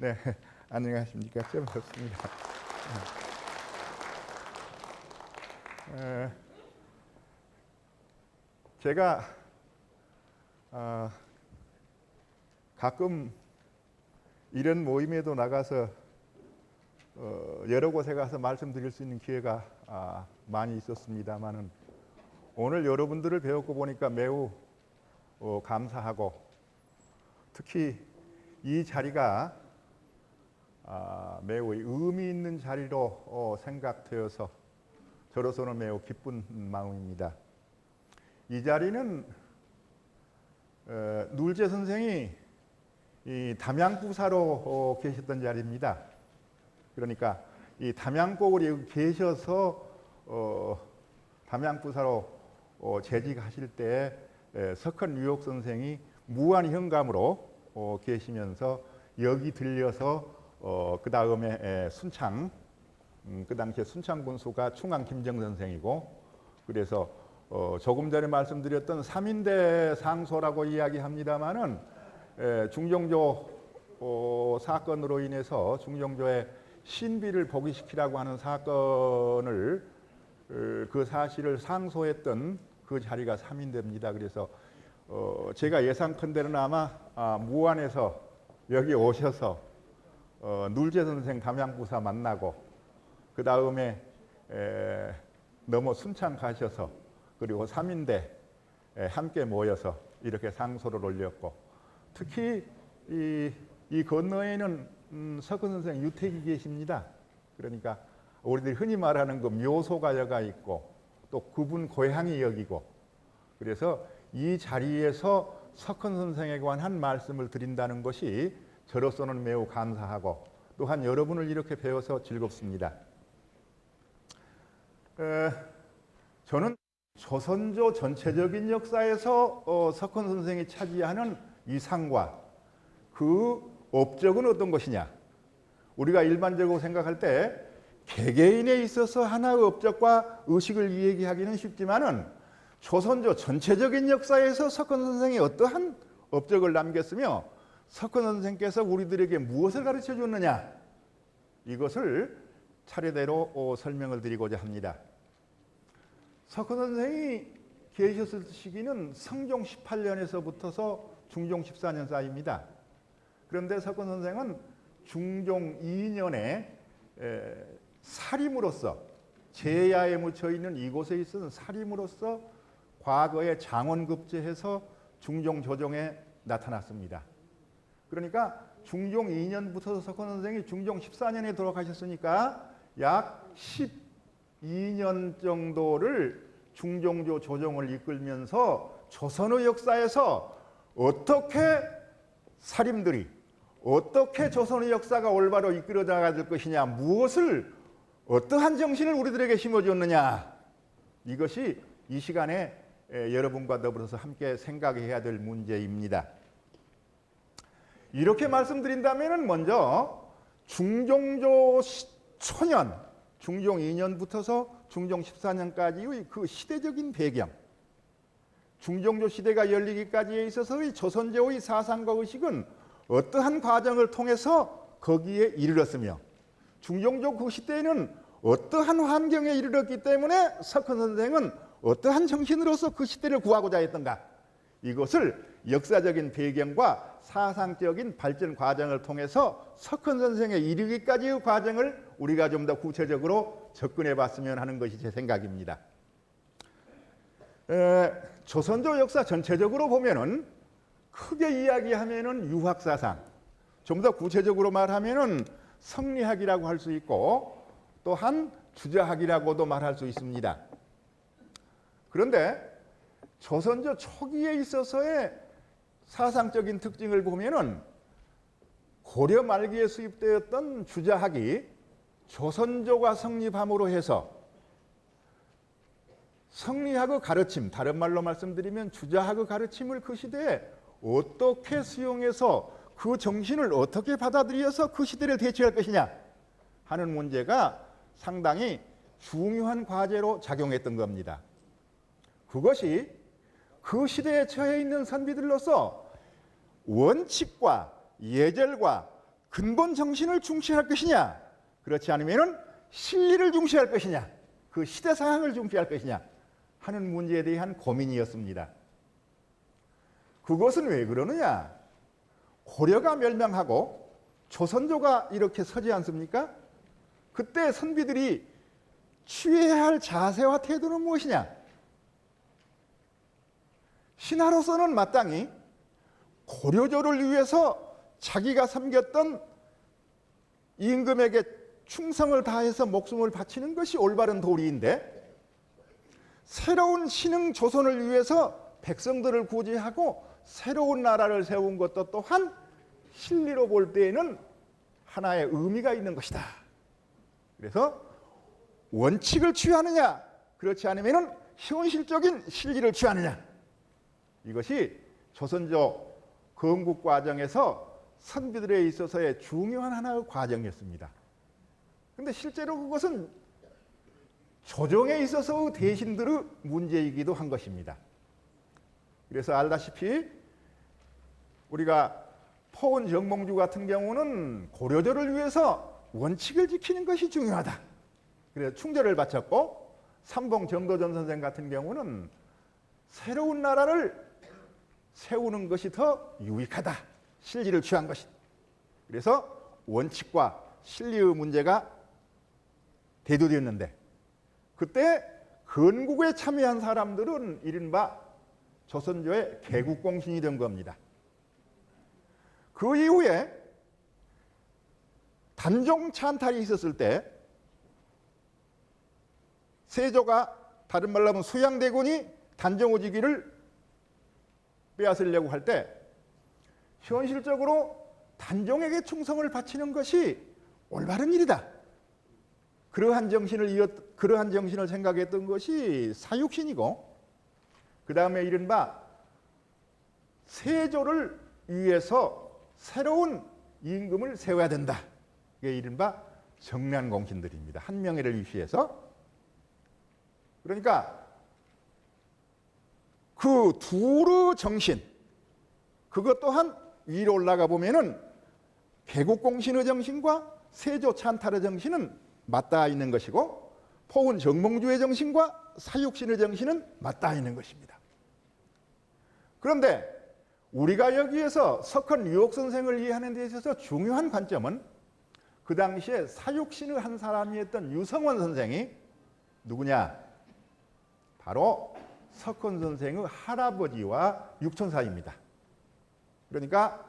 네, 안녕하십니까. 좀 덥습니다. 제가 가끔 이런 모임에도 나가서 여러 곳에 가서 말씀드릴 수 있는 기회가 많이 있었습니다만은 오늘 여러분들을 배웠고 보니까 매우 감사하고 특히 이 자리가 매우 의미 있는 자리로 생각되어서 저로서는 매우 기쁜 마음입니다. 이 자리는 누르제 선생이 이 담양부사로 계셨던 자리입니다. 그러니까 이 담양곡을 계셔서 담양부사로 재직하실 때 석헌 유옥 선생이 무한 현감으로 계시면서 여기 들려서 그 다음에 순창 그 당시에 순창 군수가 충안 김정 선생이고 그래서 조금 전에 말씀드렸던 3인대 상소라고 이야기합니다마는 중종조 사건으로 인해서 중종조의 신비를 복위시키라고 하는 사건을 그 사실을 상소했던 그 자리가 3인대입니다. 그래서 제가 예상컨대는 아마 무안에서 여기 오셔서 누르제 선생 담양부사 만나고 그 다음에 넘어 순창 가셔서 그리고 3인대 함께 모여서 이렇게 상소를 올렸고 특히 이 건너에는 석헌 선생 유택이 계십니다. 그러니까 우리들이 흔히 말하는 그 묘소가 여가 있고 또 그분 고향이 여기고 그래서 이 자리에서 석헌 선생에 관한 말씀을 드린다는 것이 저로서는 매우 감사하고 또한 여러분을 이렇게 배워서 즐겁습니다. 저는 조선조 전체적인 역사에서 석헌 선생이 차지하는 이 상과 그 업적은 어떤 것이냐. 우리가 일반적으로 생각할 때 개개인에 있어서 하나의 업적과 의식을 얘기하기는 쉽지만은 조선조 전체적인 역사에서 석헌 선생이 어떠한 업적을 남겼으며 석헌 선생께서 우리들에게 무엇을 가르쳐 줬느냐 이것을 차례대로 설명을 드리고자 합니다. 석헌 선생이 계셨을 시기는 성종 18년에서부터서 중종 14년 사이입니다. 그런데 석헌 선생은 중종 2년에 사림으로서 제야에 묻혀 있는 이곳에 있어서 사림으로서 과거에 장원급제해서 중종 조정에 나타났습니다. 그러니까 중종 2년부터 석헌 선생이 중종 14년에 돌아가셨으니까 약 12년 정도를 중종조 조정을 이끌면서 조선의 역사에서 어떻게 사림들이 어떻게 조선의 역사가 올바로 이끌어 나갈 것이냐 무엇을 어떠한 정신을 우리들에게 심어줬느냐 이것이 이 시간에 여러분과 더불어서 함께 생각해야 될 문제입니다. 이렇게 말씀드린다면 먼저 중종조 초년 중종 2년부터서 중종 14년까지의 그 시대적인 배경 중종조 시대가 열리기까지에 있어서의 조선조의 사상과 의식은 어떠한 과정을 통해서 거기에 이르렀으며 중종조 그 시대에는 어떠한 환경에 이르렀기 때문에 석헌 선생은 어떠한 정신으로서 그 시대를 구하고자 했던가 이것을 역사적인 배경과 사상적인 발전 과정을 통해서 석헌 선생에 이르기까지의 과정을 우리가 좀 더 구체적으로 접근해 봤으면 하는 것이 제 생각입니다. 조선조 역사 전체적으로 보면은 크게 이야기하면은 유학사상, 좀 더 구체적으로 말하면은 성리학이라고 할 수 있고 또한 주자학이라고도 말할 수 있습니다. 그런데 조선조 초기에 있어서의 사상적인 특징을 보면은 고려 말기에 수입되었던 주자학이 조선조가 성립함으로 해서 성리학의 가르침, 다른 말로 말씀드리면 주자학의 가르침을 그 시대에 어떻게 수용해서 그 정신을 어떻게 받아들여서 그 시대를 대처할 것이냐 하는 문제가 상당히 중요한 과제로 작용했던 겁니다. 그것이 그 시대에 처해 있는 선비들로서 원칙과 예절과 근본 정신을 중시할 것이냐, 그렇지 않으면 실리를 중시할 것이냐, 그 시대 상황을 중시할 것이냐 하는 문제에 대한 고민이었습니다. 그것은 왜 그러느냐? 고려가 멸망하고 조선조가 이렇게 서지 않습니까? 그때 선비들이 취해야 할 자세와 태도는 무엇이냐? 신하로서는 마땅히 고려조를 위해서 자기가 섬겼던 임금에게 충성을 다해서 목숨을 바치는 것이 올바른 도리인데, 새로운 신흥 조선을 위해서 백성들을 구제하고 새로운 나라를 세운 것도 또한 실리로 볼 때에는 하나의 의미가 있는 것이다. 그래서 원칙을 취하느냐, 그렇지 않으면 현실적인 실리를 취하느냐, 이것이 조선조 건국 과정에서 선비들에 있어서의 중요한 하나의 과정이었습니다. 그런데 실제로 그것은 조정에 있어서의 대신들의 문제이기도 한 것입니다. 그래서 알다시피 우리가 포은 정몽주 같은 경우는 고려조를 위해서 원칙을 지키는 것이 중요하다, 그래서 충절을 바쳤고, 삼봉 정도전 선생 같은 경우는 새로운 나라를 세우는 것이 더 유익하다, 실리를 취한 것이다. 그래서 원칙과 실리의 문제가 대두되었는데, 그때 건국에 참여한 사람들은 이른바 조선조의 개국공신이 된 겁니다. 그 이후에 단종 찬탈이 있었을 때 세조가, 다른 말로 하면 수양대군이 단종오지기를 빼앗으려고 할 때 현실적으로 단종에게 충성을 바치는 것이 올바른 일이다, 그러한 정신을 생각했던 것이 사육신이고, 그 다음에 이른바 세조를 위해서 새로운 임금을 세워야 된다, 이게 이른바 정난공신들입니다. 한명회를 위시해서. 그러니까 그 둘의 정신, 그것 또한 위로 올라가 보면은 개국공신의 정신과 세조 찬탈의 정신은 맞닿아 있는 것이고, 포은 정몽주의 정신과 사육신의 정신은 맞닿아 있는 것입니다. 그런데 우리가 여기에서 석헌 유옥 선생을 이해하는 데 있어서 중요한 관점은, 그 당시에 사육신의 한 사람이었던 유성원 선생이 누구냐? 바로 석헌 선생의 할아버지와 육촌 사이입니다. 그러니까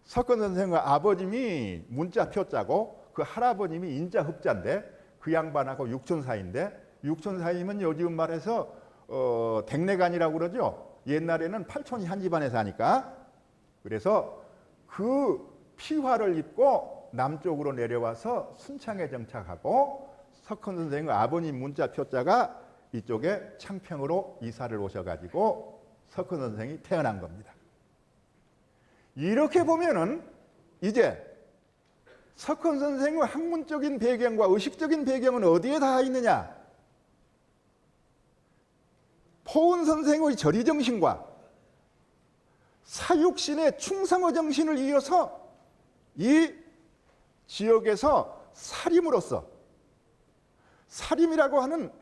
석헌 선생의 아버님이 문자 표자고 그 할아버님이 인자 흡자인데, 그 양반하고 육촌 사이인데, 육촌 사이면 요즘 말해서 댁내간이라고 그러죠. 옛날에는 팔촌이 한 집안에 사니까. 그래서 그 피화를 입고 남쪽으로 내려와서 순창에 정착하고, 석헌 선생의 아버님 문자 표자가 이쪽에 창평으로 이사를 오셔가지고 석헌 선생이 태어난 겁니다. 이렇게 보면은 이제 석헌 선생의 학문적인 배경과 의식적인 배경은 어디에 닿아 있느냐? 포은 선생의 절의정신과 사육신의 충성의 정신을 이어서 이 지역에서 사림으로서, 사림이라고 하는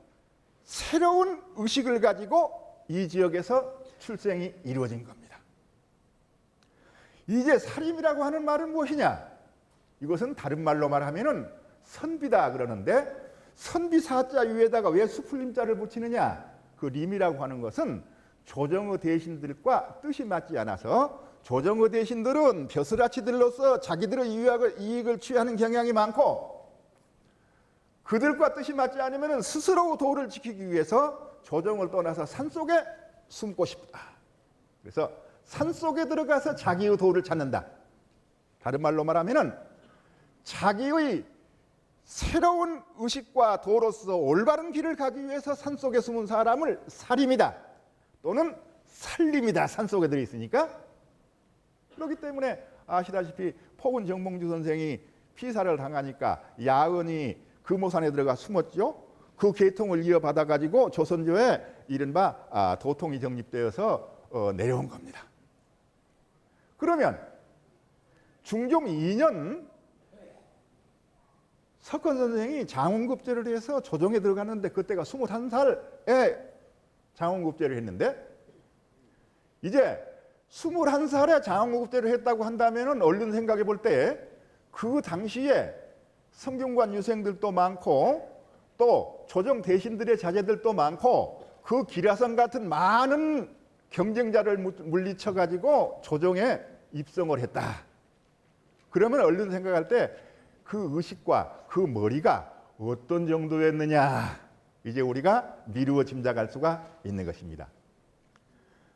새로운 의식을 가지고 이 지역에서 출생이 이루어진 겁니다. 이제 사림이라고 하는 말은 무엇이냐? 이것은 다른 말로 말하면은 선비다 그러는데, 선비사자 위에다가 왜 수풀림자를 붙이느냐? 그 림이라고 하는 것은 조정의 대신들과 뜻이 맞지 않아서, 조정의 대신들은 벼슬아치들로서 자기들의 이익을 취하는 경향이 많고, 그들과 뜻이 맞지 않으면 스스로 도를 지키기 위해서 조정을 떠나서 산속에 숨고 싶다. 그래서 산속에 들어가서 자기의 도를 찾는다. 다른 말로 말하면 자기의 새로운 의식과 도로서 올바른 길을 가기 위해서 산속에 숨은 사람을 사림이다, 또는 살림이다, 산속에 들어있으니까. 그렇기 때문에 아시다시피 포은 정몽주 선생이 피살을 당하니까 야은이 금오산에 들어가 숨었죠. 그 계통을 이어받아 가지고 조선조에 이른바 도통이 정립되어서 내려온 겁니다. 그러면 중종 2년 석헌 선생이 장원급제를 해서 조정에 들어갔는데 그때가 21살에 장원급제를 했는데 이제 21살에 장원급제를 했다고 한다면 얼른 생각해 볼 때 그 당시에 성균관 유생들도 많고 또 조정 대신들의 자제들도 많고 그 기라성 같은 많은 경쟁자를 물리쳐 가지고 조정에 입성을 했다. 그러면 얼른 생각할 때 그 의식과 그 머리가 어떤 정도였느냐 이제 우리가 미루어 짐작할 수가 있는 것입니다.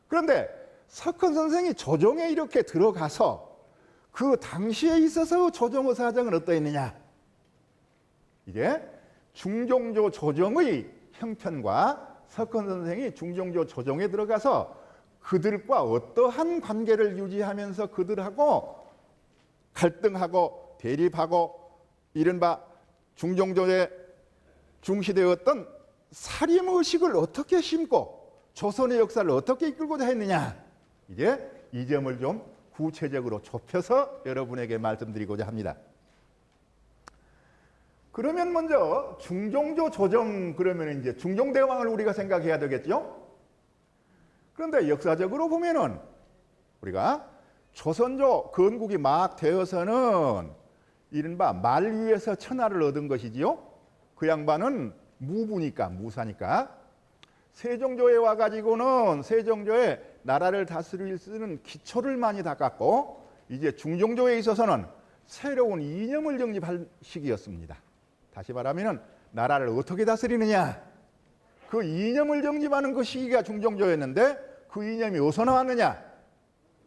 그런데 석헌 선생이 조정에 이렇게 들어가서 그 당시에 있어서 조정의 사정은 어떠했느냐, 이제 중종조 조정의 형편과 석헌 선생이 중종조 조정에 들어가서 그들과 어떠한 관계를 유지하면서 그들하고 갈등하고 대립하고 이른바 중종조의 중시되었던 살림의식을 어떻게 심고 조선의 역사를 어떻게 이끌고자 했느냐, 이제 이 점을 좀 구체적으로 좁혀서 여러분에게 말씀드리고자 합니다. 그러면 먼저 중종조 조정 그러면 이제 중종대왕을 우리가 생각해야 되겠죠? 그런데 역사적으로 보면은 우리가 조선조 건국이 막 되어서는 이른바 말 위에서 천하를 얻은 것이지요. 그 양반은 무부니까 무사니까 세종조에 와가지고는 세종조에 나라를 다스릴 수 있는 기초를 많이 닦았고 이제 중종조에 있어서는 새로운 이념을 정립할 시기였습니다. 다시 말하면 나라를 어떻게 다스리느냐, 그 이념을 정립하는 그 시기가 중종조였는데 그 이념이 어디서 나왔느냐,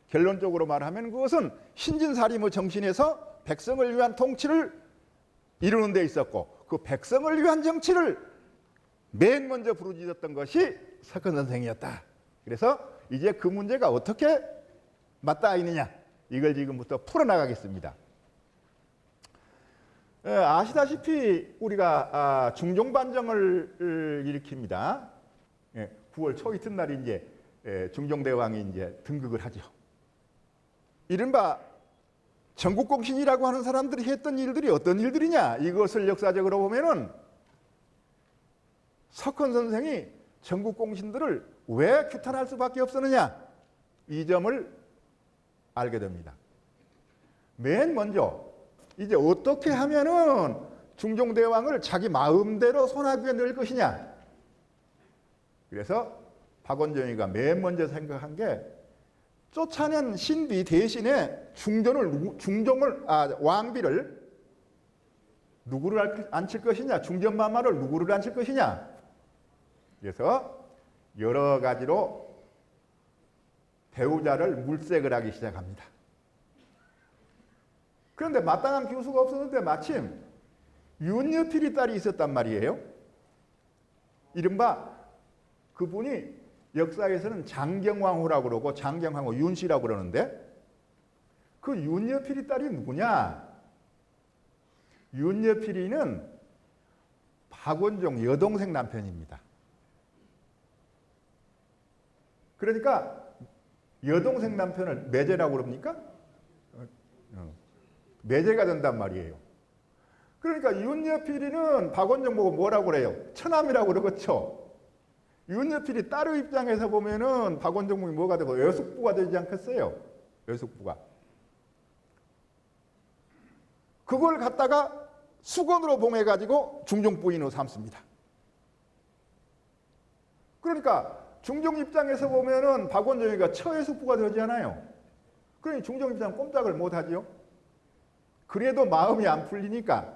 결론적으로 말하면 그것은 신진사림의 정신에서 백성을 위한 통치를 이루는 데 있었고 그 백성을 위한 정치를 맨 먼저 부르짖었던 것이 석헌 선생이었다. 그래서 이제 그 문제가 어떻게 맞닿아 있느냐, 이걸 지금부터 풀어나가겠습니다. 아시다시피 우리가 중종반정을 일으킵니다. 9월 초 이튿날이 이제 중종대왕이 이제 등극을 하죠. 이른바 전국공신이라고 하는 사람들이 했던 일들이 어떤 일들이냐, 이것을 역사적으로 보면은 석헌 선생이 전국공신들을 왜 규탄할 수밖에 없었느냐, 이 점을 알게 됩니다. 맨 먼저 이제 어떻게 하면은 중종대왕을 자기 마음대로 손아귀에 넣을 것이냐, 그래서 박원종이가 맨 먼저 생각한 게 쫓아낸 신비 대신에 왕비를 누구를 앉힐 것이냐, 중전마마를 누구를 앉힐 것이냐. 그래서 여러 가지로 배우자를 물색을 하기 시작합니다. 그런데 마땅한 교수가 없었는데 마침 윤여필이 딸이 있었단 말이에요. 이른바 그분이 역사에서는 장경황후라고 그러고 장경황후 윤씨라고 그러는데 그 윤여필이 딸이 누구냐? 윤여필이는 박원종 여동생 남편입니다. 그러니까 여동생 남편을 매제라고 그럽니까? 매제가 된단 말이에요. 그러니까 윤여필이는 박원종 보고 뭐라고 그래요? 처남이라고 그러겠죠. 윤여필이 딸의 입장에서 보면은 박원종이 뭐가 되고 여숙부가 되지 않겠어요? 여숙부가. 그걸 갖다가 수건으로 봉해가지고 중종 부인으로 삼습니다. 그러니까 중종 입장에서 보면은 박원종이가 처여숙부가 되잖아요. 그러니 중종 입장은 꼼짝을 못하지요. 그래도 마음이 안 풀리니까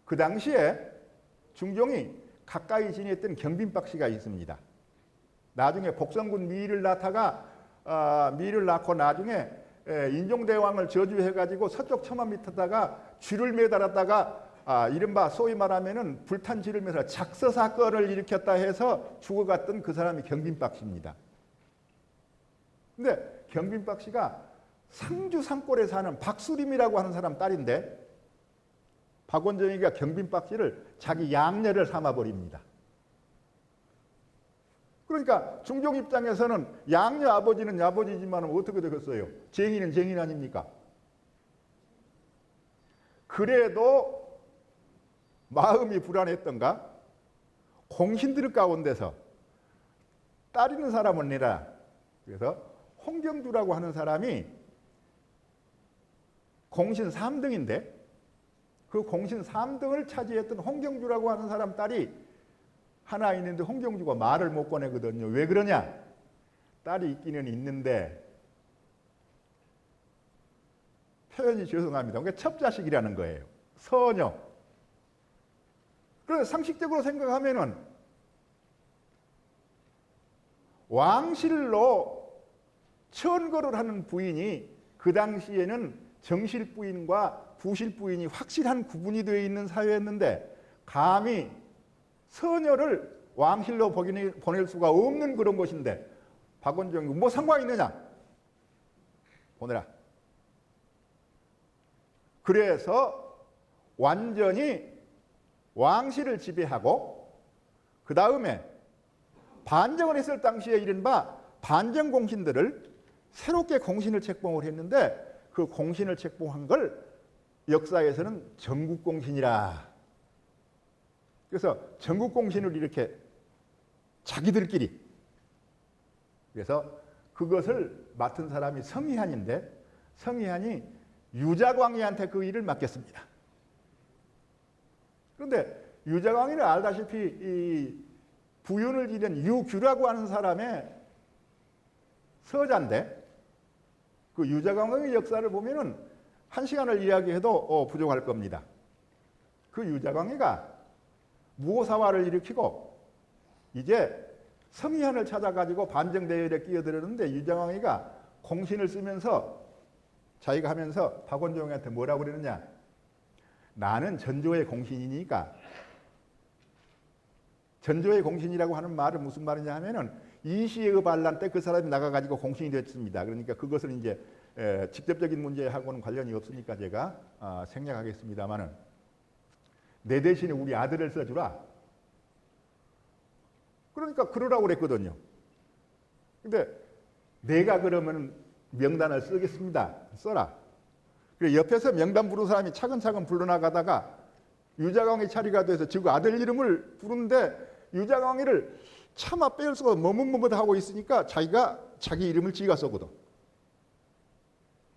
그 당시에 중종이 가까이 지냈던 경빈박 씨가 있습니다. 나중에 복성군 미를 낳고 나중에 인종대왕을 저주해가지고 서쪽 처만 밑에다가 쥐를 매달았다가 이른바 소위 말하면은 불탄 쥐를 매달아 작서 사건을 일으켰다 해서 죽어갔던 그 사람이 경빈박 씨입니다. 근데 경빈박 씨가 상주 산골에 사는 박수림이라고 하는 사람 딸인데 박원종이가 경빈박 씨를 자기 양녀를 삼아버립니다. 그러니까 중종 입장에서는 양녀 아버지는 아버지지만 어떻게 되겠어요? 쟁이는 쟁인 아닙니까? 그래도 마음이 불안했던가 공신들 가운데서 딸 있는 사람을 내라. 그래서 홍경주라고 하는 사람이 공신 3등인데 그 공신 3등을 차지했던 홍경주라고 하는 사람 딸이 하나 있는데 홍경주가 말을 못 꺼내거든요. 왜 그러냐? 딸이 있기는 있는데 표현이 죄송합니다. 그러니까 첩자식이라는 거예요. 서녀. 그래서 상식적으로 생각하면은 왕실로 천거를 하는 부인이 그 당시에는 정실 부인과 부실 부인이 확실한 구분이 되어 있는 사회였는데 감히 서녀를 왕실로 보낼 수가 없는 그런 것인데 박원종이 뭐 상관이 있느냐? 보내라. 그래서 완전히 왕실을 지배하고 그 다음에 반정을 했을 당시에 이른바 반정 공신들을 새롭게 공신을 책봉을 했는데 그 공신을 책봉한 걸 역사에서는 전국공신이라. 그래서 전국공신을 이렇게 자기들끼리 그래서 그것을 맡은 사람이 성희한인데 성희한이 유자광이한테 그 일을 맡겼습니다. 그런데 유자광이는 알다시피 이 부윤을 지낸 유규라고 하는 사람의 서자인데 그 유자광의 역사를 보면은 한 시간을 이야기해도 부족할 겁니다. 그 유자광이가 무오사화를 일으키고 이제 성희한을 찾아가지고 반정대열에 끼어들었는데 유자광이가 공신을 쓰면서 자기가 하면서 박원종한테 뭐라고 그러느냐? 나는 전조의 공신이니까. 전조의 공신이라고 하는 말은 무슨 말이냐 하면은 이시의 반란 때 그 사람이 나가가지고 공신이 됐습니다. 그러니까 그것을 이제 직접적인 문제하고는 관련이 없으니까 제가 생략하겠습니다만은 내 대신에 우리 아들을 써주라. 그러니까 그러라고 그랬거든요. 근데 내가 그러면 명단을 쓰겠습니다. 써라. 그래 옆에서 명단 부른 사람이 차근차근 불러나가다가 유자광이 차리가 돼서 지금 아들 이름을 부르는데 유자광이를 차마 빼올 수가 머뭇머뭇하고 있으니까 자기가 자기 이름을 지가 써거든.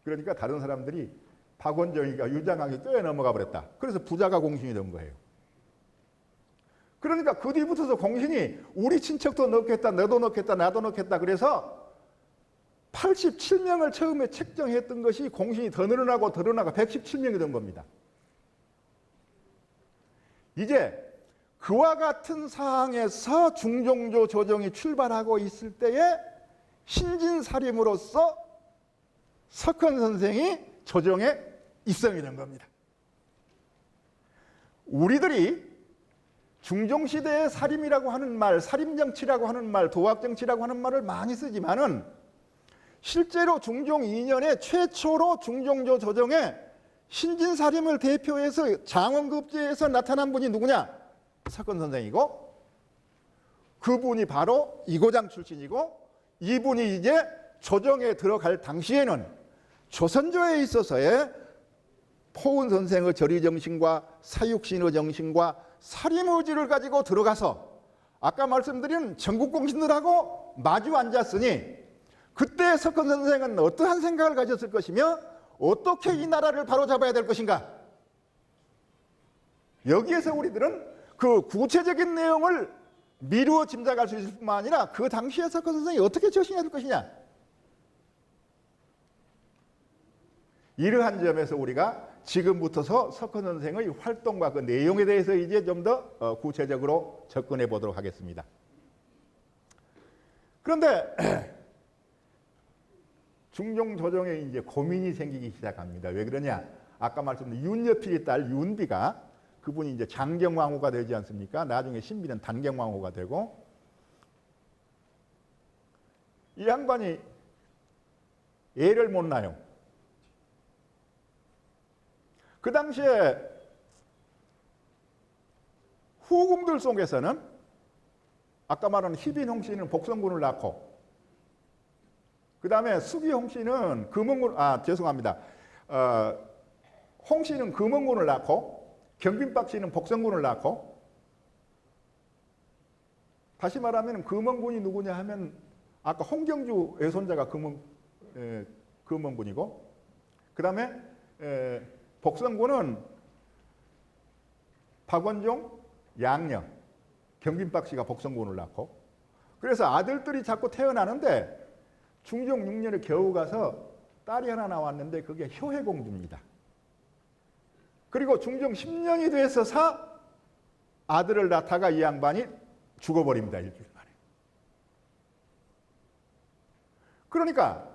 그러니까 다른 사람들이 박원종이가 유자광이 껴에 넘어가 버렸다. 그래서 부자가 공신이 된 거예요. 그러니까 그 뒤부터서 공신이 우리 친척도 넣겠다, 너도 넣겠다, 나도 넣겠다. 그래서 87명을 처음에 책정했던 것이 공신이 더 늘어나고 117명이 된 겁니다. 이제 그와 같은 상황에서 중종조 조정이 출발하고 있을 때에 신진사림으로서 석헌 선생이 조정에 입성이 된 겁니다. 우리들이 중종시대의 사림이라고 하는 말, 사림정치라고 하는 말, 도학정치라고 하는 말을 많이 쓰지만은 실제로 중종 2년에 최초로 중종조 조정에 신진사림을 대표해서 장원급제에서 나타난 분이 누구냐? 석헌 선생이고 그분이 바로 이고장 출신이고 이분이 이제 조정에 들어갈 당시에는 조선조에 있어서의 포은 선생의 절의정신과 사육신의 정신과 사림의지를 가지고 들어가서 아까 말씀드린 전국공신들하고 마주 앉았으니 그때 석헌 선생은 어떠한 생각을 가졌을 것이며 어떻게 이 나라를 바로잡아야 될 것인가? 여기에서 우리들은 그 구체적인 내용을 미루어 짐작할 수 있을 뿐만 아니라 그 당시에 석헌 선생이 어떻게 처신해야 될 것이냐? 이러한 점에서 우리가 지금부터서 석헌 선생의 활동과 그 내용에 대해서 이제 좀 더 구체적으로 접근해 보도록 하겠습니다. 그런데 중종 조정에 이제 고민이 생기기 시작합니다. 왜 그러냐? 아까 말씀드린 윤여필의 딸 윤비가 그분이 이제 장경왕후가 되지 않습니까? 나중에 신비는 단경왕후가 되고 이 양반이 애를 못 낳아요. 그 당시에 후궁들 속에서는 아까 말한 희빈홍 씨는 복성군을 낳고 그 다음에 수기홍 씨는 금원군, 죄송합니다. 홍 씨는 금원군을 낳고 경빈박 씨는 복성군을 낳고, 다시 말하면 금원군이 누구냐 하면 아까 홍경주 외손자가 금원군이고, 그 다음에 복성군은 박원종, 양녀, 경빈박 씨가 복성군을 낳고, 그래서 아들들이 자꾸 태어나는데 중종 6년에 겨우 가서 딸이 하나 나왔는데 그게 효혜공주입니다. 그리고 중종 10년이 돼서 아들을 낳다가 이 양반이 죽어버립니다. 일주일 만에. 그러니까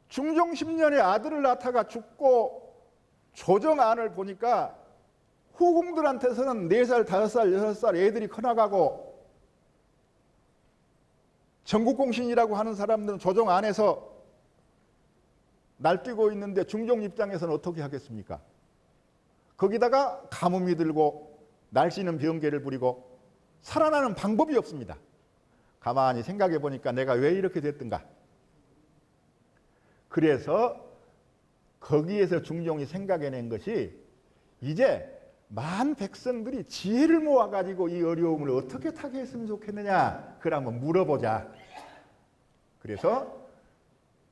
중종 10년에 아들을 낳다가 죽고 조정안을 보니까 후궁들한테서는 4살, 5살, 6살 애들이 커나가고, 전국공신이라고 하는 사람들은 조정 안에서 날뛰고 있는데 중종 입장에서는 어떻게 하겠습니까? 거기다가 가뭄이 들고 날씨는 병개를 부리고 살아나는 방법이 없습니다. 가만히 생각해 보니까 내가 왜 이렇게 됐던가. 그래서 거기에서 중종이 생각해낸 것이, 이제 만 백성들이 지혜를 모아가지고 이 어려움을 어떻게 타개했으면 좋겠느냐, 그걸 한번 물어보자. 그래서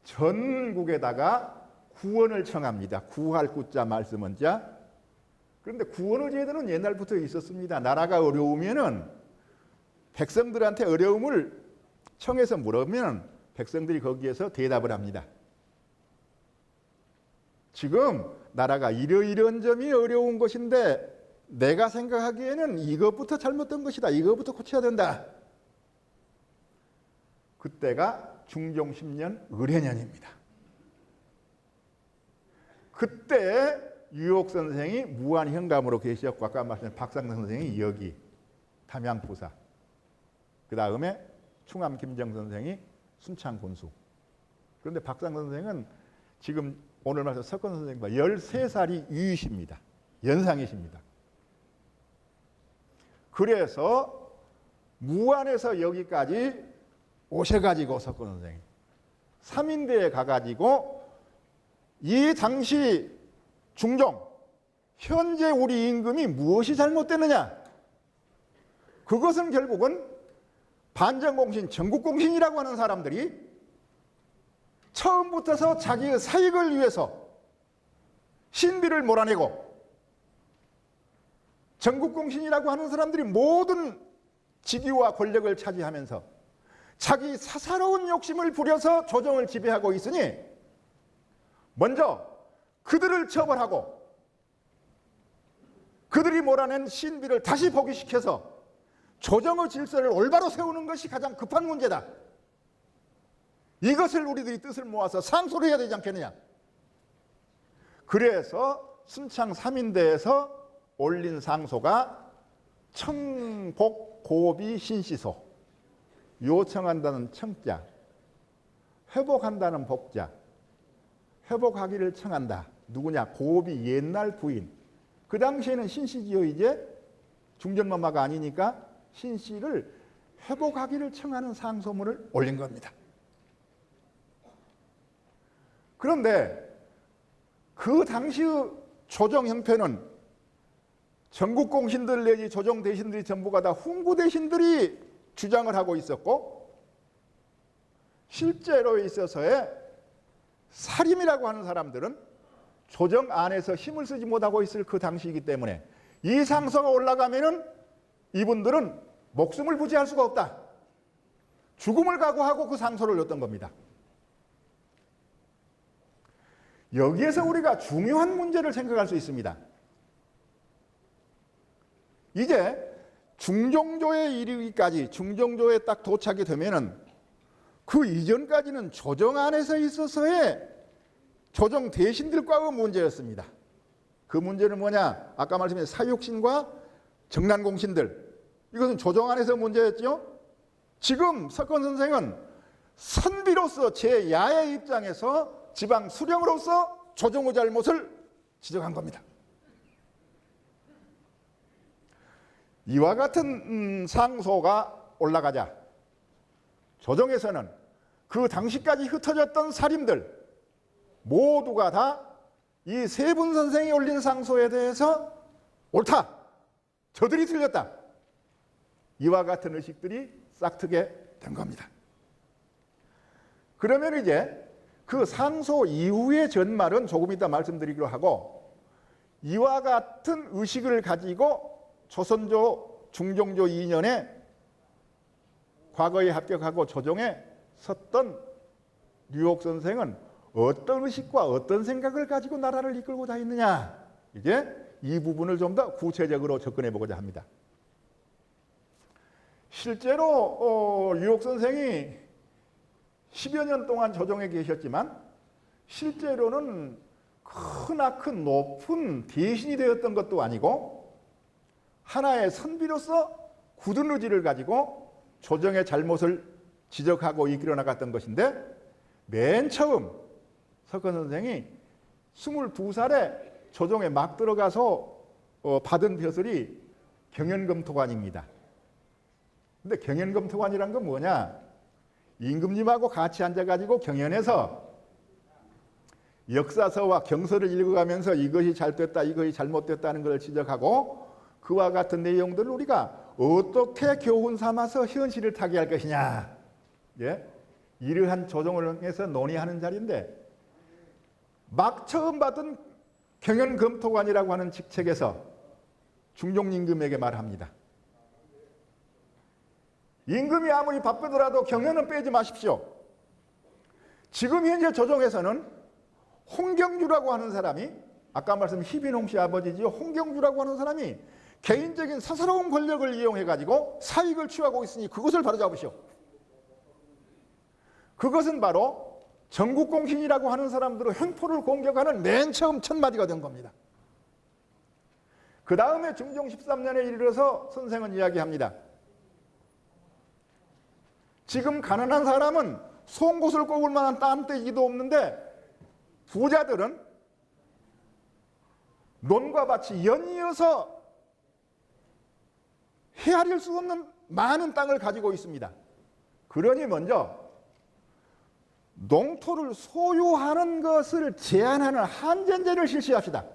전국에다가 구원을 청합니다. 구할 구자 말씀은 자. 그런데 구원의 제도는 옛날부터 있었습니다. 나라가 어려우면은 백성들한테 어려움을 청해서 물으면 백성들이 거기에서 대답을 합니다. 지금 나라가 이러이러한 점이 어려운 것인데 내가 생각하기에는 이것부터 잘못된 것이다. 이것부터 고쳐야 된다. 그때가 중종 10년 을해년입니다. 그때 유옥 선생이 무한현감으로 계셨고, 아까 말씀드린 박상선 선생이 여기 담양부사, 그 다음에 충암 김정 선생이 순창군수. 그런데 박상선 선생은 지금 오늘 말씀 석권 선생님과 13살이 유이십니다. 연상이십니다. 그래서 무안에서 여기까지 오셔가지고 석권 선생이 3인대에 가가지고 이 당시 중종, 현재 우리 임금이 무엇이 잘못됐느냐, 그것은 결국은 반정공신, 전국공신이라고 하는 사람들이 처음부터서 자기의 사익을 위해서 신비를 몰아내고, 전국공신이라고 하는 사람들이 모든 직위와 권력을 차지하면서 자기 사사로운 욕심을 부려서 조정을 지배하고 있으니, 먼저 그들을 처벌하고 그들이 몰아낸 신비를 다시 복위시켜서 조정의 질서를 올바로 세우는 것이 가장 급한 문제다. 이것을 우리들이 뜻을 모아서 상소를 해야 되지 않겠느냐. 그래서 순창 3인대에서 올린 상소가 청복 고비 신시소, 요청한다는 청자, 회복한다는 복자, 회복하기를 청한다. 누구냐? 고비, 옛날 부인. 그 당시에는 신씨지요. 이제 중전마마가 아니니까 신씨를 회복하기를 청하는 상소문을 올린 겁니다. 그런데 그 당시의 조정 형편은 전국공신들 내지 조정 대신들이 전부가 다 훈구 대신들이 주장을 하고 있었고, 실제로 있어서의 사림이라고 하는 사람들은 조정 안에서 힘을 쓰지 못하고 있을 그 당시이기 때문에 이 상소가 올라가면은 이분들은 목숨을 부지할 수가 없다. 죽음을 각오하고 그 상소를 냈던 겁니다. 여기에서 우리가 중요한 문제를 생각할 수 있습니다. 이제 중종조에 이르기까지, 중종조에 딱 도착이 되면은 그 이전까지는 조정 안에서 있어서의 조정 대신들과의 문제였습니다. 그 문제는 뭐냐? 아까 말씀드린 사육신과 정난공신들, 이것은 조정 안에서 문제였죠. 지금 석권 선생은 선비로서 제야의 입장에서 지방 수령으로서 조정의 잘못을 지적한 겁니다. 이와 같은 상소가 올라가자 조정에서는 그 당시까지 흩어졌던 사림들 모두가 다 이 세 분 선생이 올린 상소에 대해서 옳다. 저들이 틀렸다. 이와 같은 의식들이 싹트게 된 겁니다. 그러면 이제 그 상소 이후의 전말은 조금 이따 말씀드리기로 하고, 이와 같은 의식을 가지고 조선조 중종조 2년에 과거에 합격하고 조정에 섰던 류옥 선생은 어떤 의식과 어떤 생각을 가지고 나라를 이끌고자 했느냐, 이제 이 부분을 좀 더 구체적으로 접근해 보고자 합니다. 실제로 류옥 선생이 10여 년 동안 조정에 계셨지만 실제로는 크나큰 높은 대신이 되었던 것도 아니고 하나의 선비로서 굳은 의지를 가지고 조정의 잘못을 지적하고 이끌어 나갔던 것인데, 맨 처음 석헌 선생이 22살에 조정에 막 들어가서 받은 벼슬이 경연검토관입니다. 근데 경연검토관이란 건 뭐냐? 임금님하고 같이 앉아가지고 경연에서 역사서와 경서를 읽어가면서 이것이 잘 됐다, 이것이 잘못됐다는 것을 지적하고 그와 같은 내용들을 우리가 어떻게 교훈 삼아서 현실을 타게 할 것이냐, 예? 이러한 조정을 해서 논의하는 자리인데, 막 처음 받은 경연검토관이라고 하는 직책에서 중종 임금에게 말합니다. 임금이 아무리 바쁘더라도 경연은 빼지 마십시오. 지금 현재 조정에서는 홍경주라고 하는 사람이, 아까 말씀 희빈홍 씨 아버지지요, 홍경주라고 하는 사람이 개인적인 사사로운 권력을 이용해가지고 사익을 취하고 있으니 그것을 바로잡으시오. 그것은 바로 전국공신이라고 하는 사람들의 횡포를 공격하는 맨 처음 첫 마디가 된 겁니다. 그 다음에 중종 13년에 이르러서 선생은 이야기합니다. 지금 가난한 사람은 송곳을 꼽을 만한 땀대기도 없는데 부자들은 논과 밭이 연이어서 헤아릴 수 없는 많은 땅을 가지고 있습니다. 그러니 먼저 농토를 소유하는 것을 제한하는 한전제를 실시합시다.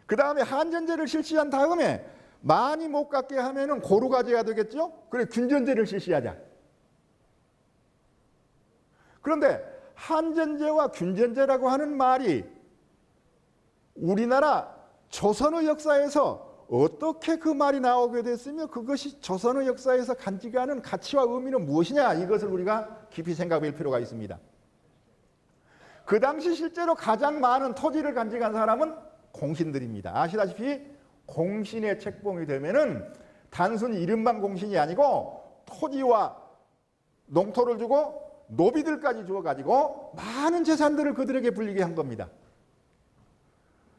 그 다음에 한전제를 실시한 다음에 많이 못 갖게 하면은 고루 가져야 되겠죠? 그래, 균전제를 실시하자. 그런데 한전제와 균전제라고 하는 말이 우리나라 조선의 역사에서 어떻게 그 말이 나오게 됐으며 그것이 조선의 역사에서 간직하는 가치와 의미는 무엇이냐, 이것을 우리가 깊이 생각할 필요가 있습니다. 그 당시 실제로 가장 많은 토지를 간직한 사람은 공신들입니다. 아시다시피 공신의 책봉이 되면은 단순히 이름만 공신이 아니고 토지와 농토를 주고 노비들까지 주어가지고 많은 재산들을 그들에게 불리게 한 겁니다.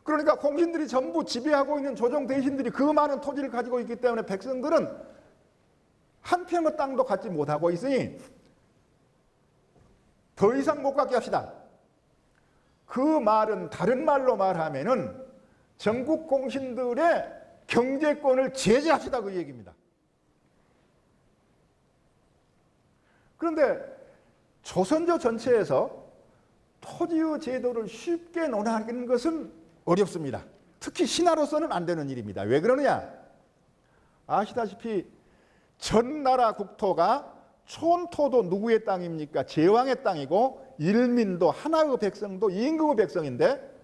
그러니까 공신들이 전부 지배하고 있는 조정 대신들이 그 많은 토지를 가지고 있기 때문에 백성들은 한 평의 땅도 갖지 못하고 있으니 더 이상 못 갖게 합시다. 그 말은 다른 말로 말하면은 전국 공신들의 경제권을 제재합시다, 그 얘기입니다. 그런데 조선조 전체에서 토지의 제도를 쉽게 논하는 것은 어렵습니다. 특히 신하로서는 안 되는 일입니다. 왜 그러느냐? 아시다시피 전 나라 국토가 촌토도 누구의 땅입니까? 제왕의 땅이고 일민도 하나의 백성도 임금의 백성인데,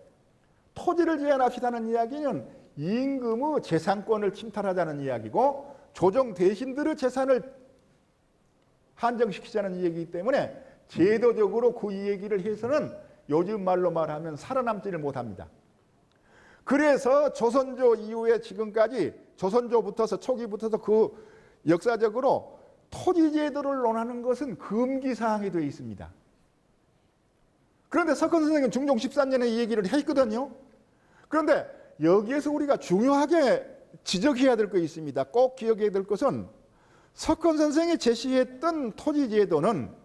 토지를 제한합시다는 이야기는 임금의 재산권을 침탈하자는 이야기고 조정 대신들의 재산을 한정시키자는 이야기이기 때문에 제도적으로 그 얘기를 해서는 요즘 말로 말하면 살아남지를 못합니다. 그래서 조선조 이후에 지금까지, 조선조부터서 초기부터서 그 역사적으로 토지제도를 논하는 것은 금기사항이 되어 있습니다. 그런데 석헌 선생은 중종 13년에 이 얘기를 했거든요. 그런데 여기에서 우리가 중요하게 지적해야 될 거 있습니다. 꼭 기억해야 될 것은 석헌 선생이 제시했던 토지제도는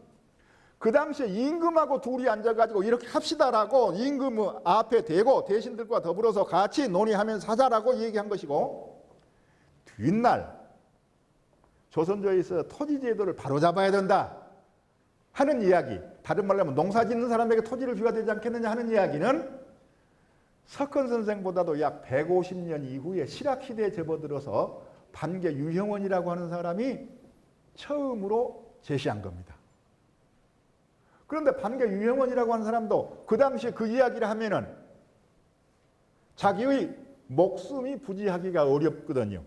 그 당시에 임금하고 둘이 앉아가지고 이렇게 합시다라고 임금 앞에 대고 대신들과 더불어서 같이 논의하면서 하자라고 얘기한 것이고, 뒷날 조선조에서 토지제도를 바로잡아야 된다 하는 이야기, 다른 말로 하면 농사 짓는 사람에게 토지를 줘야 되지 않겠느냐 하는 이야기는 석헌 선생보다도 약 150년 이후에 실학시대에 접어들어서 반개 유형원이라고 하는 사람이 처음으로 제시한 겁니다. 그런데 반개 유형원이라고 하는 사람도 그 당시에 그 이야기를 하면은 자기의 목숨이 부지하기가 어렵거든요.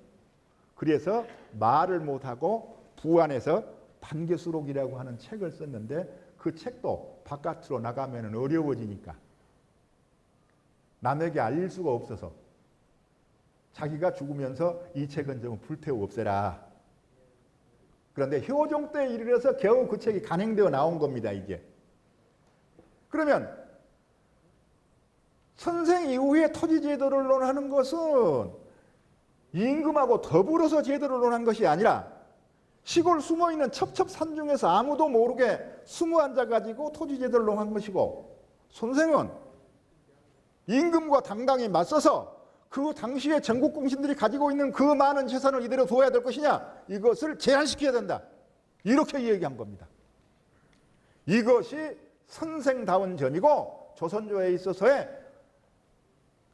그래서 말을 못하고 부안에서 반개수록이라고 하는 책을 썼는데 그 책도 바깥으로 나가면 어려워지니까 남에게 알릴 수가 없어서 자기가 죽으면서 이 책은 좀 불태워 없애라. 그런데 효종 때에 이르러서 겨우 그 책이 간행되어 나온 겁니다. 이게. 그러면 선생 이후에 토지제도를 논하는 것은 임금하고 더불어서 제도를 논한 것이 아니라 시골 숨어있는 첩첩산중에서 아무도 모르게 숨어 앉아가지고 토지제도를 논한 것이고, 선생은 임금과 당당히 맞서서 그 당시에 전국 공신들이 가지고 있는 그 많은 재산을 이대로 둬야 될 것이냐, 이것을 제한시켜야 된다, 이렇게 얘기한 겁니다. 이것이 선생다운 점이고 조선조에 있어서의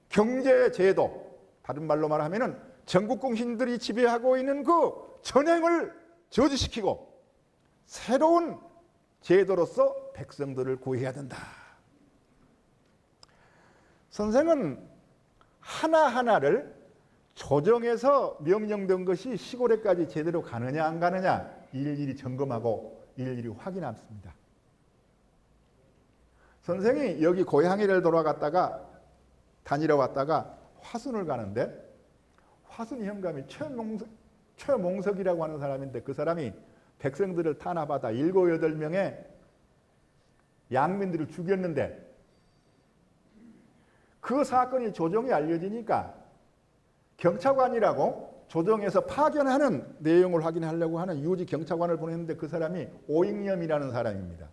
경제제도, 다른 말로 말하면 전국 공신들이 지배하고 있는 그 전횡을 저지시키고 새로운 제도로서 백성들을 구해야 된다. 선생은 하나하나를 조정해서 명령된 것이 시골에까지 제대로 가느냐 안 가느냐 일일이 점검하고 일일이 확인했습니다. 선생이 여기 고향에를 돌아갔다가 다니러 왔다가 화순을 가는데, 화순 현감이 최몽석이라고 하는 사람인데 그 사람이 백성들을 탄압하다 7, 8명의 양민들을 죽였는데 그 사건이 조정에 알려지니까 경찰관이라고 조정에서 파견하는 내용을 확인하려고 하는 유지 경찰관을 보냈는데 그 사람이 오익념이라는 사람입니다.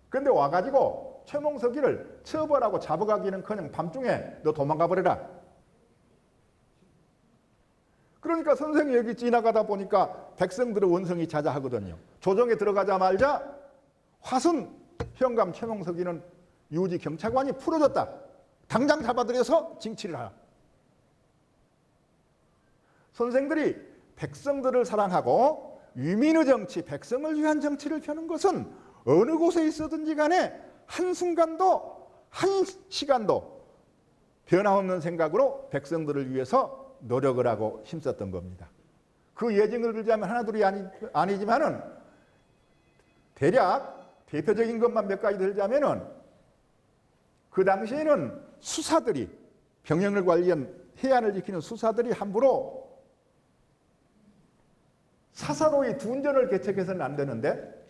그런데 와가지고 최몽석이를 처벌하고 잡아가기는커녕 밤중에 너 도망가 버려라. 그러니까 선생이 여기 지나가다 보니까 백성들의 원성이 자자하거든요. 조정에 들어가자마자 화순 현감 최몽석이는 유지 경찰관이 풀어줬다. 당장 잡아들여서 징치를 하라. 선생들이 백성들을 사랑하고 위민의 정치, 백성을 위한 정치를 펴는 것은 어느 곳에 있어든지 간에 한순간도 한시간도 변함없는 생각으로 백성들을 위해서 노력을 하고 힘썼던 겁니다. 그 예증을 들자면 하나둘이 아니지만은 대략 대표적인 것만 몇 가지 들자면은 그 당시에는 수사들이, 병영을 관리한 해안을 지키는 수사들이 함부로 사사로이 둔전을 개척해서는 안 되는데,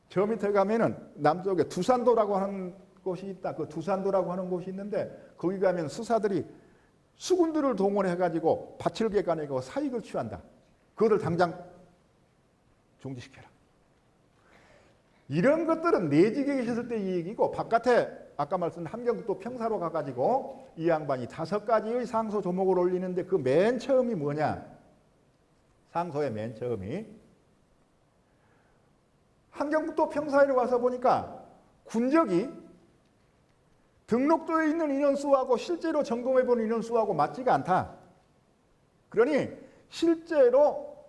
저 밑에 가면은 남쪽에 두산도라고 하는 곳이 있다. 그 두산도라고 하는 곳이 있는데 거기 가면 수사들이 수군들을 동원해가지고 밭을 개가내고 사익을 취한다. 그것을 당장 중지시켜라. 이런 것들은 내직에 계셨을 때 이 얘기고, 바깥에 아까 말씀드린 함경북도 평사로 가가지고 이 양반이 5가지의 상소 조목을 올리는데 그 맨 처음이 뭐냐? 상소의 맨 처음이 함경북도 평사에 와서 보니까 군적이 등록도에 있는 인원수하고 실제로 점검해본 인원수하고 맞지가 않다. 그러니 실제로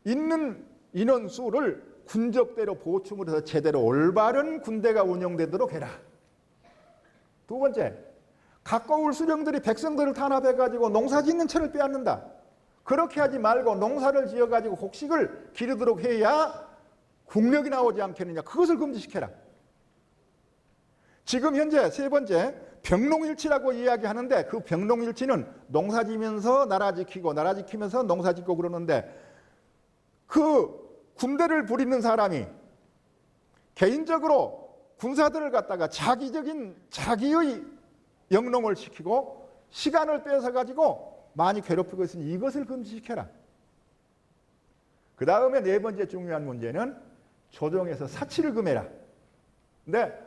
있는 인원수를 군적대로 보충을 해서 제대로 올바른 군대가 운영되도록 해라. 두 번째, 가까울 수령들이 백성들을 탄압해가지고 농사 짓는 채를 빼앗는다. 그렇게 하지 말고 농사를 지어가지고 곡식을 기르도록 해야 국력이 나오지 않겠느냐. 그것을 금지시켜라. 지금 현재 세 번째, 병농일치라고 이야기하는데 그 병농일치는 농사 지면서 나라 지키고 나라 지키면서 농사 짓고 그러는데, 그 군대를 부리는 사람이 개인적으로 군사들을 갖다가 자기의 영농을 시키고 시간을 뺏어가지고 많이 괴롭히고 있으니 이것을 금지시켜라. 그 다음에 네 번째 중요한 문제는 조정에서 사치를 금해라. 근데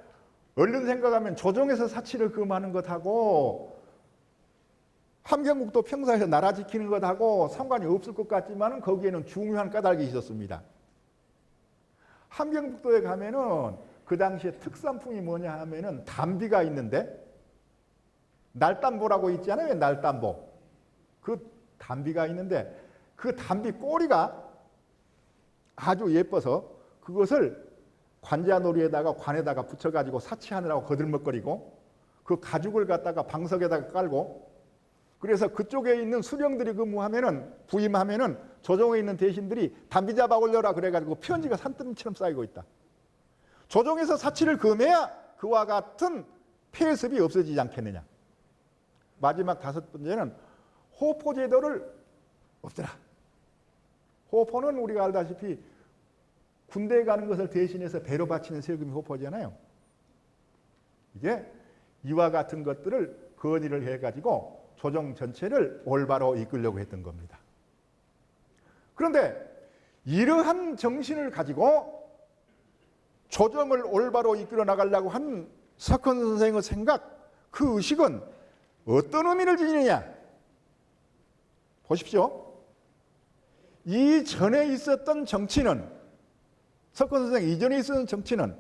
얼른 생각하면 조정에서 사치를 금하는 것하고 함경북도 평사에서 나라 지키는 것하고 상관이 없을 것 같지만 거기에는 중요한 까닭이 있었습니다. 함경북도에 가면은 그 당시에 특산품이 뭐냐 하면은 담비가 있는데, 날담보라고 있잖아요. 날담보. 그 담비가 있는데 그 담비 꼬리가 아주 예뻐서 그것을 관자놀이에다가 관에다가 붙여가지고 사치하느라고 거들먹거리고 그 가죽을 갖다가 방석에다가 깔고 그래서 그쪽에 있는 수령들이 근무하면은 부임하면은 조정에 있는 대신들이 담비 잡아 올려라 그래가지고 편지가 산더미처럼 쌓이고 있다. 조정에서 사치를 금해야 그와 같은 폐습이 없어지지 않겠느냐. 마지막 다섯 번째는 호포 제도를 없애라. 호포는 우리가 알다시피 군대에 가는 것을 대신해서 배로 바치는 세금이 호포잖아요. 이게 이와 같은 것들을 건의를 해가지고 조정 전체를 올바로 이끌려고 했던 겁니다. 그런데 이러한 정신을 가지고 조정을 올바로 이끌어 나가려고 한 석헌 선생의 생각, 그 의식은 어떤 의미를 지니느냐? 보십시오. 이 전에 있었던 정치는, 석헌 선생 이전에 있었던 정치는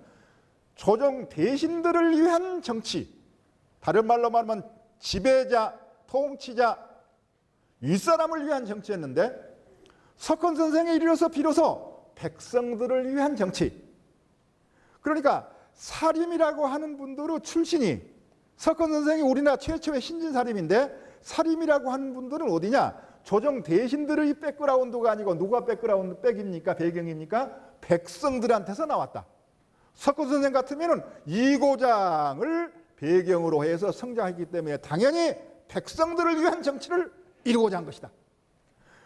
조정 대신들을 위한 정치, 다른 말로 말하면 지배자, 통치자, 윗사람을 위한 정치였는데 석헌 선생에 이르러서 비로소 백성들을 위한 정치. 그러니까 사림이라고 하는 분들의 출신이, 석헌 선생이 우리나라 최초의 신진사림인데 사림이라고 하는 분들은 어디냐? 조정 대신들의 백그라운드가 아니고 누가 백그라운드 백입니까? 배경입니까? 백성들한테서 나왔다. 석헌 선생 같으면 이고장을 배경으로 해서 성장했기 때문에 당연히 백성들을 위한 정치를 이루고자 한 것이다.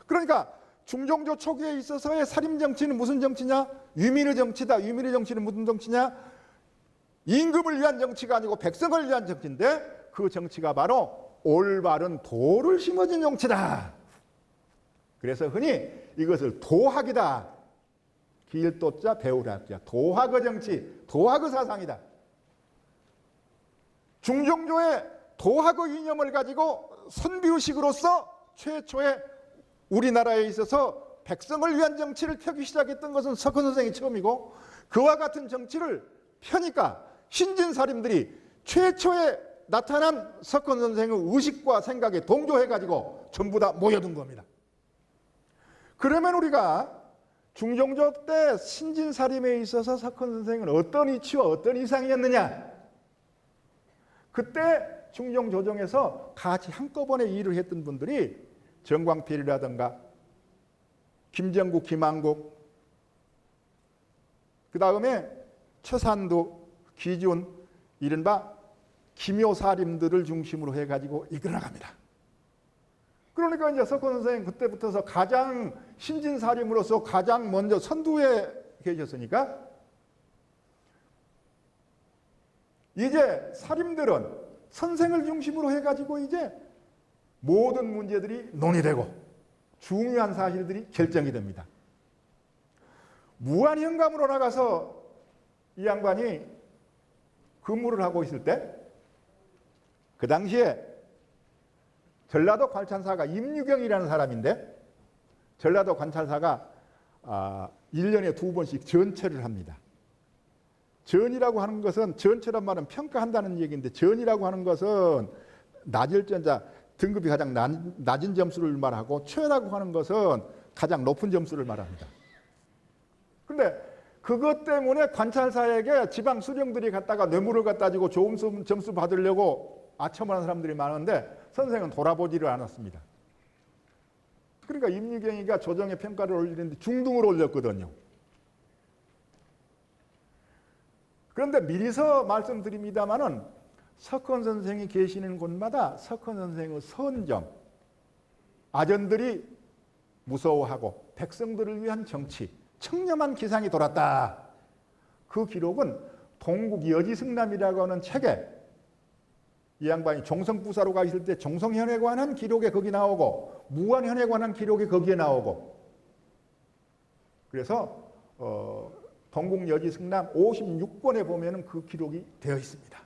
그러니까 중종조 초기에 있어서의 사림 정치는 무슨 정치냐? 위민의 정치다. 위민의 정치는 무슨 정치냐? 임금을 위한 정치가 아니고 백성을 위한 정치인데 그 정치가 바로 올바른 도를 심어준 정치다. 그래서 흔히 이것을 도학이다. 길도자 배우락자. 도학의 정치, 도학의 사상이다. 중종조의 도학의 이념을 가지고 선비의식으로서 최초의 우리나라에 있어서 백성을 위한 정치를 펴기 시작했던 것은 석헌 선생이 처음이고 그와 같은 정치를 펴니까 신진사림들이 최초에 나타난 석헌 선생의 의식과 생각에 동조해가지고 전부 다 모여든 겁니다. 그러면 우리가 중종조 때 신진사림에 있어서 석헌 선생은 어떤 이치와 어떤 이상이었느냐? 그때 중종조정에서 같이 한꺼번에 일을 했던 분들이 정광필이라든가 김정국, 김한국, 그 다음에 최산두, 기준, 이른바 기묘사림들을 중심으로 해가지고 이끌어 나갑니다. 그러니까 이제 석헌 선생님 그때부터서 가장 신진사림으로서 가장 먼저 선두에 계셨으니까 이제 사림들은 선생을 중심으로 해가지고 이제 모든 문제들이 논의되고 중요한 사실들이 결정이 됩니다. 무한현감으로 나가서 이 양반이 근무를 하고 있을 때 그 당시에 전라도 관찰사가 임유경이라는 사람인데 전라도 관찰사가 1년에 2번씩 전체를 합니다. 전이라고 하는 것은 전체란 말은 평가한다는 얘기인데 전이라고 하는 것은 낮을 전자 등급이 가장 낮은 점수를 말하고 최라고 하는 것은 가장 높은 점수를 말합니다. 그런데 그것 때문에 관찰사에게 지방 수령들이 갖다가 뇌물을 갖다 주고 좋은 점수 받으려고 아첨하는 사람들이 많은데 선생은 돌아보지를 않았습니다. 그러니까 임유경이가 조정의 평가를 올리는데 중등으로 올렸거든요. 그런데 미리서 말씀드립니다마는 석헌 선생이 계시는 곳마다 석헌 선생의 선점, 아전들이 무서워하고 백성들을 위한 정치, 청렴한 기상이 돌았다. 그 기록은 동국 여지승남이라고 하는 책에 이 양반이 종성부사로 가 있을 때 종성현에 관한 기록에 거기 나오고 무한현에 관한 기록이 거기에 나오고 그래서 동국 여지승남 56권에 보면은 그 기록이 되어 있습니다.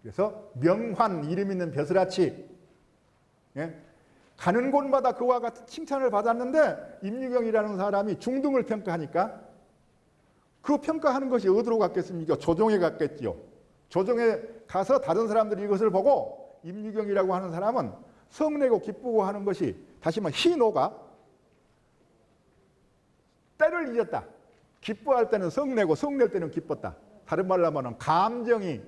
그래서 명환 이름 있는 벼슬아치 가는 곳마다 그와 같은 칭찬을 받았는데 임유경이라는 사람이 중등을 평가하니까 그 평가하는 것이 어디로 갔겠습니까? 조정에 갔겠지요. 조정에 가서 다른 사람들이 이것을 보고 임유경이라고 하는 사람은 성내고 기쁘고 하는 것이 다시 말해 희노가 때를 잊었다. 기뻐할 때는 성내고 성낼 때는 기뻤다. 다른 말로 하면 감정이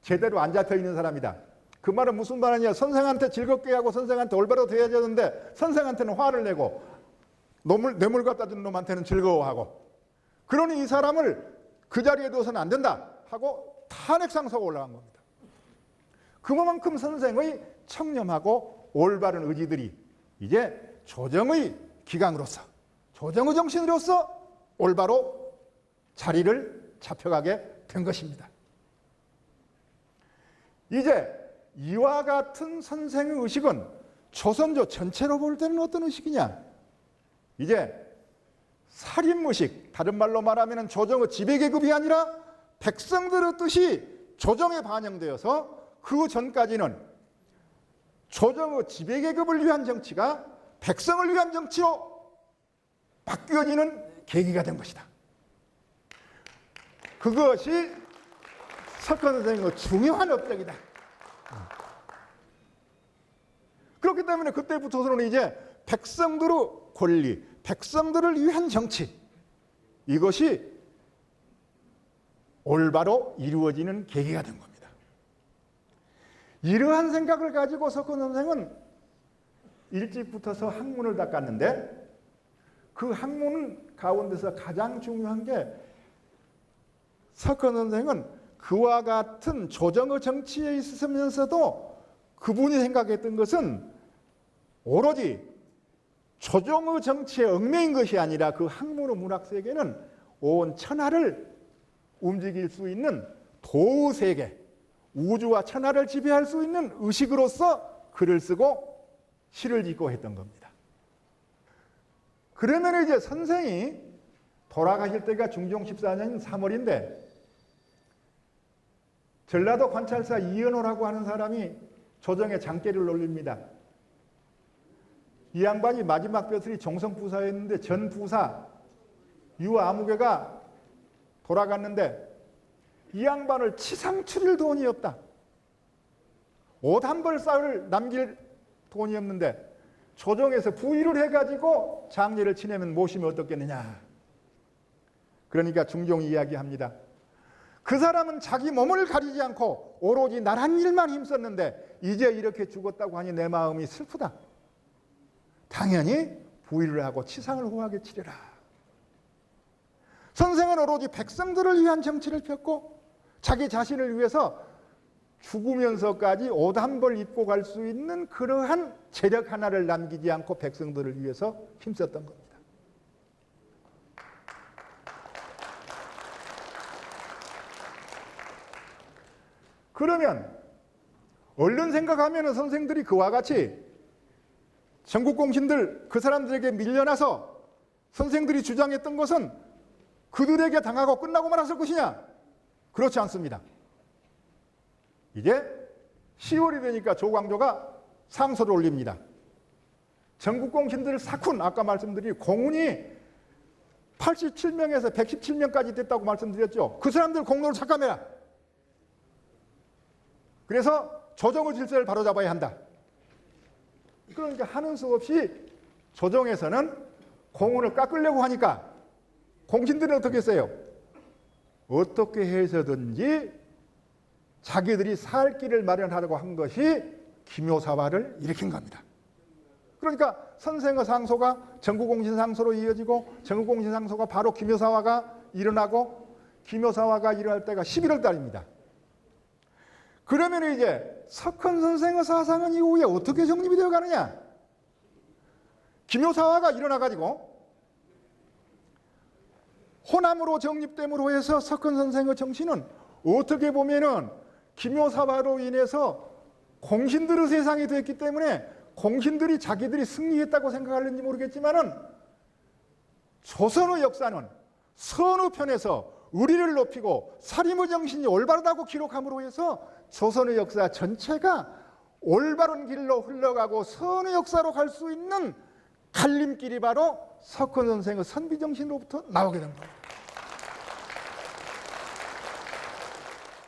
제대로 안 잡혀 있는 사람이다. 그 말은 무슨 말이냐? 선생한테 즐겁게 하고 선생한테 올바로 대해야 되는데 선생한테는 화를 내고 뇌물 갖다 준 놈한테는 즐거워하고, 그러니 이 사람을 그 자리에 둬서는 안 된다 하고 탄핵상소가 올라간 겁니다. 그만큼 선생의 청렴하고 올바른 의지들이 이제 조정의 기강으로서, 조정의 정신으로서 올바로 자리를 잡혀가게 된 것입니다. 이제 이와 같은 선생의 의식은 조선조 전체로 볼 때는 어떤 의식이냐? 이제 살인의식, 다른 말로 말하면 조정의 지배계급이 아니라 백성들의 뜻이 조정에 반영되어서 그 전까지는 조정의 지배계급을 위한 정치가 백성을 위한 정치로 바뀌어지는 계기가 된 것이다. 그것이 석헌 선생의 중요한 업적이다. 그렇기 때문에 그때부터서는 이제 백성들의 권리, 백성들을 위한 정치, 이것이 올바로 이루어지는 계기가 된 겁니다. 이러한 생각을 가지고 석헌 선생은 일찍부터서 학문을 닦았는데, 그 학문 가운데서 가장 중요한 게 석헌 선생은 그와 같은 조정의 정치에 있으면서도 그분이 생각했던 것은 오로지 조정의 정치에 얽매인 것이 아니라 그 학문의 문학 세계는 온 천하를 움직일 수 있는 도의 세계, 우주와 천하를 지배할 수 있는 의식으로서 글을 쓰고 시를 짓고 했던 겁니다. 그러면 이제 선생이 돌아가실 때가 중종 14년 3월인데 전라도 관찰사 이연호라고 하는 사람이 조정에 장계를 올립니다. 이 양반이 마지막 벼슬이 종성부사였는데 전 부사 유아무개가 돌아갔는데 이 양반을 치상 추릴 돈이 없다. 옷 한 벌 쌀을 남길 돈이 없는데 조정에서 부의를 해가지고 장례를 치내면 모시면 어떻겠느냐. 그러니까 중종이 이야기합니다. 그 사람은 자기 몸을 가리지 않고 오로지 나란 일만 힘썼는데 이제 이렇게 죽었다고 하니 내 마음이 슬프다. 당연히 부의를 하고 치상을 후하게 치려라. 선생은 오로지 백성들을 위한 정치를 폈고 자기 자신을 위해서 죽으면서까지 옷 한 벌 입고 갈 수 있는 그러한 재력 하나를 남기지 않고 백성들을 위해서 힘썼던 겁니다. 그러면 얼른 생각하면 선생들이 그와 같이 전국 공신들 그 사람들에게 밀려나서 선생들이 주장했던 것은 그들에게 당하고 끝나고 말았을 것이냐? 그렇지 않습니다. 이제 10월이 되니까 조광조가 상소를 올립니다. 전국 공신들 사쿤, 아까 말씀드린 공훈이 87명에서 117명까지 됐다고 말씀드렸죠. 그 사람들 공로를 삭감해라. 그래서 조정의 질서를 바로잡아야 한다. 그러니까 하는 수 없이 조정에서는 공훈을 깎으려고 하니까 공신들은 어떻게 했어요? 어떻게 해서든지 자기들이 살 길을 마련하려고 한 것이 기묘사화를 일으킨 겁니다. 그러니까 선생의 상소가 전국공신 상소로 이어지고 전국공신 상소가 바로 기묘사화가 일어나고 기묘사화가 일어날 때가 11월 달입니다. 그러면 이제 석헌 선생의 사상은 이후에 어떻게 정립이 되어 가느냐? 기묘사화가 일어나가지고 호남으로 정립됨으로 해서 석헌 선생의 정신은 어떻게 보면은 기묘사화로 인해서 공신들의 세상이 됐기 때문에 공신들이 자기들이 승리했다고 생각하는지 모르겠지만은 조선의 역사는 선우편에서 의리를 높이고 사림의 정신이 올바르다고 기록함으로 해서 조선의 역사 전체가 올바른 길로 흘러가고 선의 역사로 갈 수 있는 갈림길이 바로 석헌 선생의 선비정신으로부터 나오게 된 겁니다.